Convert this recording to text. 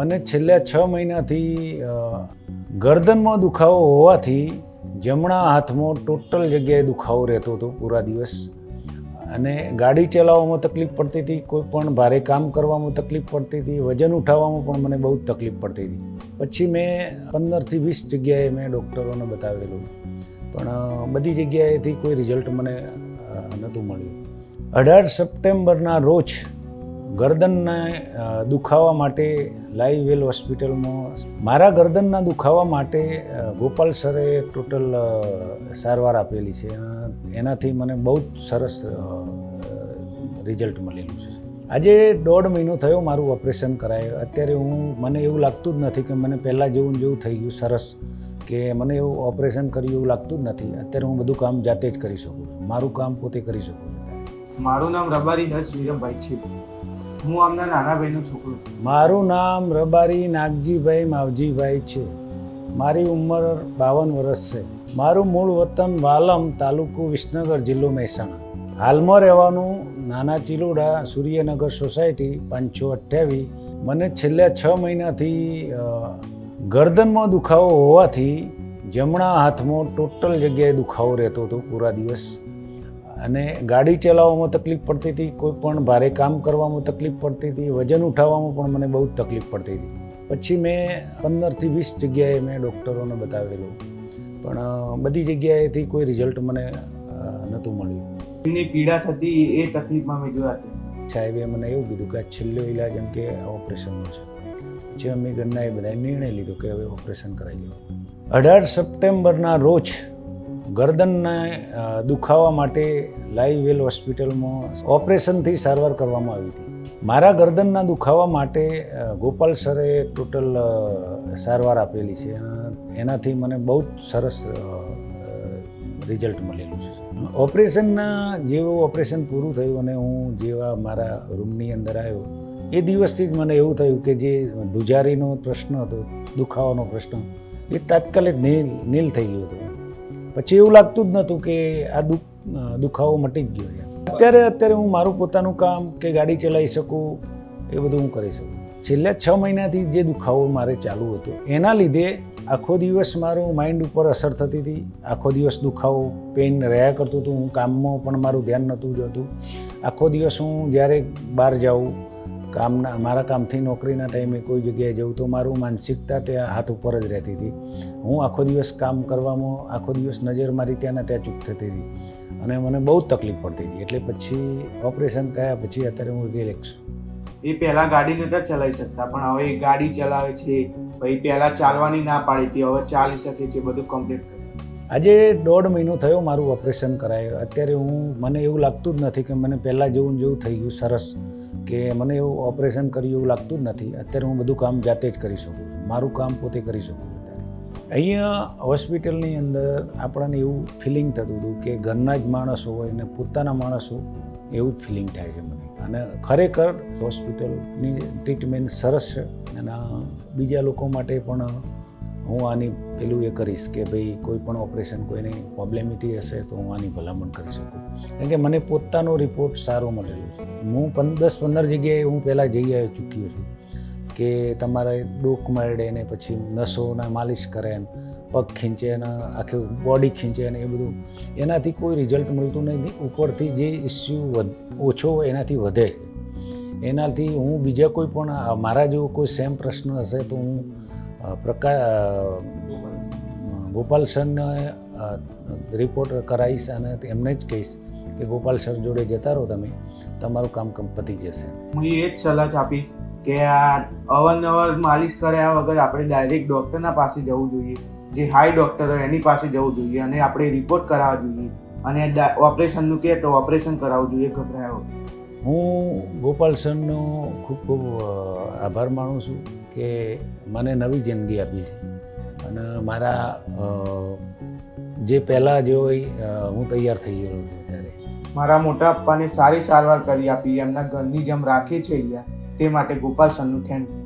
મને છેલ્લા 6 મહિનાથી ગરદનમાં દુખાવો હોવાથી જમણા હાથમાં ટોટલ જગ્યાએ દુખાવો રહેતો હતો પૂરા દિવસ, અને ગાડી ચલાવવામાં તકલીફ પડતી હતી, કોઈ પણ ભારે કામ કરવામાં તકલીફ પડતી હતી, વજન ઉઠાવવામાં પણ મને બહુ તકલીફ પડતી હતી. પછી મેં 15 થી 20 જગ્યાએ મેં ડૉક્ટરોને બતાવેલું, પણ બધી જગ્યાએથી કોઈ રિઝલ્ટ મને નહોતું મળ્યું. 18 સપ્ટેમ્બરના રોજ ગરદનના દુખાવા માટે લાઈવ વેલ હોસ્પિટલમાં મારા ગરદનના દુખાવા માટે ગોપાલ સરે ટોટલ સારવાર આપેલી છે. એનાથી મને બહુ જ સરસ રિઝલ્ટ મળેલું છે. આજે 1.5 મહિનો થયો મારું ઓપરેશન કરાયું. અત્યારે મને એવું લાગતું જ નથી કે મને પહેલાં જેવું થઈ ગયું સરસ, કે મને એવું ઓપરેશન કર્યું એવું લાગતું જ નથી. અત્યારે હું બધું કામ જાતે જ કરી શકું છું, મારું કામ પોતે કરી શકું છું. મારું નામ રબારી હર્ષ વિરમભાઈ છે. હું આમના નાના ભાઈનો છોકરો છું. મારું નામ રબારી નાગજીભાઈ માવજીભાઈ છે. મારી ઉંમર 52 વર્ષ છે. મારું મૂળ વતન વાલમ, તાલુકો વિસનગર, જિલ્લો મહેસાણા. હાલમાં રહેવાનું નાના ચિલોડા, સૂર્યનગર સોસાયટી, 528. મને છેલ્લા 6 મહિનાથી ગરદનમાં દુખાવો હોવાથી જમણા હાથમાં ટોટલ જગ્યાએ દુખાવો રહેતો હતો પૂરા દિવસ, અને ગાડી ચલાવવામાં તકલીફ પડતી હતી, કોઈ પણ ભારે કામ કરવામાં તકલીફ પડતી હતી, વજન ઉઠાવવામાં પણ મને બહુ તકલીફ પડતી હતી. પછી મેં 15 થી 20 જગ્યાએ મેં ડૉક્ટરોને બતાવેલું, પણ બધી જગ્યાએથી કોઈ રિઝલ્ટ મને નહોતું મળ્યું. એમની પીડા થતી એ તકલીફમાં મેં જોયા હતા. સાહેબે મને એવું કીધું કે આ છેલ્લો ઇલાજ એમ કે ઓપરેશનનો છે. પછી અમે ઘરના એ બધાએ નિર્ણય લીધો કે હવે ઓપરેશન કરાવી લેવું. 18 સપ્ટેમ્બરના રોજ ગરદનના દુખાવા માટે લાઈવ વેલ હોસ્પિટલમાં ઓપરેશનથી સારવાર કરવામાં આવી હતી. મારા ગરદનના દુખાવા માટે ગોપાલ સરે ટોટલ સારવાર આપેલી છે. એનાથી મને બહુ જ સરસ રિઝલ્ટ મળેલું છે. ઓપરેશનના જેવું ઓપરેશન પૂરું થયું અને હું જેવા મારા રૂમની અંદર આવ્યો એ દિવસથી જ મને એવું થયું કે જે ધુજારીનો પ્રશ્ન હતો, દુખાવાનો પ્રશ્ન, એ તાત્કાલિક નીલ થઈ ગયો હતો. પછી એવું લાગતું જ નહોતું કે આ દુખાવો મટી જ ગયો. અત્યારે હું મારું પોતાનું કામ કે ગાડી ચલાવી શકું, એ બધું હું કરી શકું. છેલ્લા 6 મહિનાથી જે દુખાવો મારે ચાલુ હતો એના લીધે આખો દિવસ મારું માઇન્ડ ઉપર અસર થતી હતી. આખો દિવસ દુખાવો, પેઇન રહ્યા કરતું હતું. હું કામમાં પણ મારું ધ્યાન નહોતું જતું. આખો દિવસ હું જ્યારે બહાર જાઉં મારા કામથી નોકરીના ટાઈમે કોઈ જગ્યાએ જવું તો મારું માનસિકતા ત્યાં હાથ ઉપર જ રહેતી હતી. હું આખો દિવસ કામ કરવામાં આખો દિવસ નજર મારી ત્યાંના ત્યાં ચૂક થતી હતી અને મને બહુ તકલીફ પડતી હતી. એટલે પછી ઓપરેશન કર્યા પછી અત્યારે હું રિલેક્સ છું. એ પહેલા ગાડી નહોતા ચલાવી શકતા, પણ હવે ગાડી ચલાવે છે. ભાઈ પહેલા ચાલવાની ના પાડી હતી, હવે ચાલી શકે છે, બધું કમ્પ્લીટ કરે. આજે 1.5 મહિનો થયો મારું ઓપરેશન કરાયું. અત્યારે મને એવું લાગતું જ નથી કે મને પહેલાં જેવું થઈ ગયું સરસ, કે મને એવું ઓપરેશન કર્યું એવું લાગતું જ નથી. અત્યારે હું બધું કામ જાતે જ કરી શકું છું, મારું કામ પોતે કરી શકું છું. અહીંયા હોસ્પિટલની અંદર આપણને એવું ફિલિંગ થતું હતું કે ઘરના જ માણસો હોય ને પોતાના માણસો, એવું જ ફિલિંગ થાય છે મને. અને ખરેખર હોસ્પિટલની ટ્રીટમેન્ટ સરસ છે. અને બીજા લોકો માટે પણ હું આની પેલું એ કરીશ કે ભાઈ કોઈ પણ ઓપરેશન કોઈને પ્રોબ્લેમિટી હશે તો હું આની ભલામણ કરી શકું. કારણ કે મને પોતાનો રિપોર્ટ સારો મળેલો છે. હું 10-15 જગ્યાએ હું પહેલાં જઈ આવ્યો ચૂક્યો છું કે તમારે ડોક મળે ને પછી નસોના માલિશ કરે ને પગ ખીંચે ને આખી બોડી ખીંચે ને એ બધું, એનાથી કોઈ રિઝલ્ટ મળતું નથી. ઉપરથી જે ઇસ્યુ ઓછો એનાથી વધે. એનાથી હું બીજા કોઈ પણ મારા જેવો કોઈ સેમ પ્રશ્ન હશે તો હું ગોપાલ સરને રિપોર્ટ કરાવીશ અને એમને જ કહીશ કે ગોપાલ સર જોડે જતા રહો, તમે તમારું કામ પતી જશે. હું એ જ સલાહ આપીશ કે આ અવારનવાર માલિશ કર્યા વગર આપણે ડાયરેક્ટ ડૉક્ટરના પાસે જવું જોઈએ. જે હાઈ ડૉક્ટર હોય એની પાસે જવું જોઈએ અને આપણે રિપોર્ટ કરાવવા જોઈએ. અને ઓપરેશનનું કહે તો ઓપરેશન કરાવવું જોઈએ ગભરાયા વગર. હું ગોપાલ સરનો ખૂબ આભાર માનું છું કે મને નવી જિંદગી આપી છે. અને મારા જે પહેલાં જે હોય હું તૈયાર થઈ ગયો છું. ત્યારે મારા મોટા પપ્પાને સારી સારવાર કરી આપી, એમના ઘરની જેમ રાખે છે અહીંયા, તે માટે ગોપાલ સરનું થેન્ક યુ.